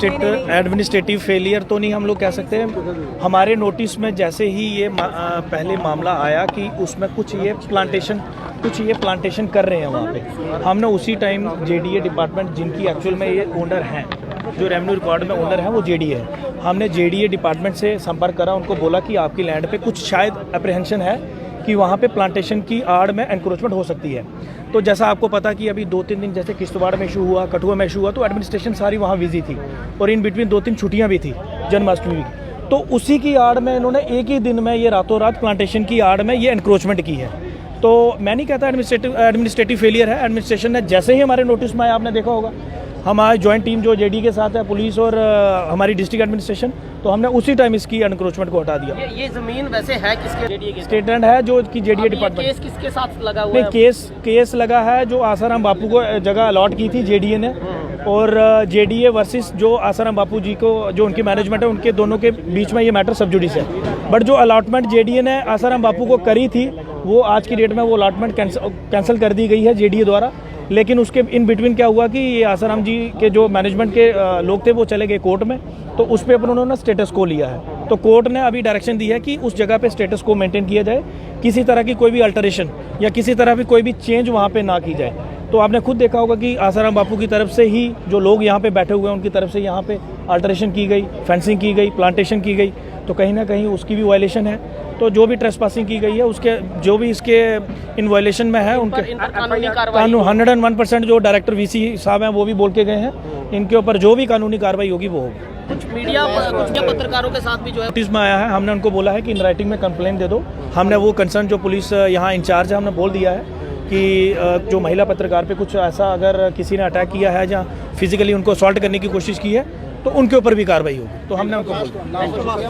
Administrative failure तो नहीं हम लोग कह सकते। हमारे नोटिस में जैसे ही ये पहले मामला आया कि उसमें कुछ ये प्लांटेशन कर रहे हैं वहाँ पे, हमने उसी टाइम जेडीए डिपार्टमेंट जिनकी एक्चुअल में ये ओनर हैं, जो रेवेन्यू रिकॉर्ड में ओनर हैं वो जेडीए है, हमने जेडीए डिपार्टमेंट से संपर्क करा, उनको बोला कि आपकी लैंड पे कुछ शायद अप्रीहेंशन है कि वहाँ पे प्लांटेशन की आड़ में एनक्रोचमेंट हो सकती है। तो जैसा आपको पता कि अभी 2-3 दिन जैसे किश्तवाड़ में इशू हुआ, कठुआ में इशू हुआ, तो एडमिनिस्ट्रेशन सारी वहाँ बिजी थी और इन बिटवीन 2-3 छुट्टियाँ भी थी जन्माष्टमी की। तो उसी की आड़ में इन्होंने एक ही दिन में ये रातों रात प्लांटेशन की आड़ में ये एनक्रोचमेंट की है। तो मैं नहीं कहता एडमिनिस्ट्रेटिव फेलियर है, एडमिनिस्ट्रेशन ने जैसे ही हमारे नोटिस में आया, आपने देखा होगा हमारी ज्वाइंट टीम जो जेडी के साथ है, पुलिस और हमारी डिस्ट्रिक्ट एडमिनिस्ट्रेशन, तो हमने उसी टाइम इसकी एनक्रोचमेट को हटा दिया। ये जमीन वैसे है किसके? जेडीए के स्टेटमेंट है जो कि जेडीए डिपार्टमेंट। केस किसके साथ लगा हुआ है? केस लगा है जो आसाराम बापू को जगह अलॉट की थी जेडीए ने, और जेडीए वर्सेस जो आसाराम बापू जी को जो उनकी मैनेजमेंट है, उनके दोनों के बीच में ये मैटर सब जुडिस है। बट जो अलॉटमेंट जेडीए ने आसाराम बापू को करी थी, वो आज की डेट में वो अलॉटमेंट कैंसिल कर दी गई है जेडीए द्वारा। लेकिन उसके इन बिटवीन क्या हुआ कि ये आसाराम जी के जो मैनेजमेंट के लोग थे वो चले गए कोर्ट में, तो उस पे अपन उन्होंने स्टेटस को लिया है। तो कोर्ट ने अभी डायरेक्शन दी है कि उस जगह पे स्टेटस को मेंटेन किया जाए, किसी तरह की कोई भी अल्टरेशन या किसी तरह भी कोई भी चेंज वहाँ पे ना की जाए। तो आपने खुद देखा होगा कि आसाराम बापू की तरफ से ही जो लोग यहाँ पे बैठे हुए हैं उनकी तरफ से यहाँ पे अल्टरेशन की गई, फेंसिंग की गई, प्लांटेशन की गई, तो कहीं ना कहीं उसकी भी वायलेशन है। तो जो भी ट्रेसपासिंग की गई है उसके जो भी इसके इन वायलेशन में है उनके 101% जो डायरेक्टर वीसी साहब हैं वो भी बोल के गए हैं, इनके ऊपर जो भी कानूनी कार्रवाई होगी वो होगी। कुछ मीडिया पत्रकारों के साथ भी जो है नोटिस में आया है, हमने उनको बोला है कि इन राइटिंग में कंप्लेंट दे दो। हमने वो कंसर्न जो पुलिस यहाँ इंचार्ज है, हमने बोल दिया है कि जो महिला पत्रकार पे कुछ ऐसा अगर किसी ने अटैक किया है जहाँ फिजिकली उनको असॉल्ट करने की कोशिश की है तो उनके ऊपर भी कार्रवाई होगी। तो हमने उनको बोल दिया।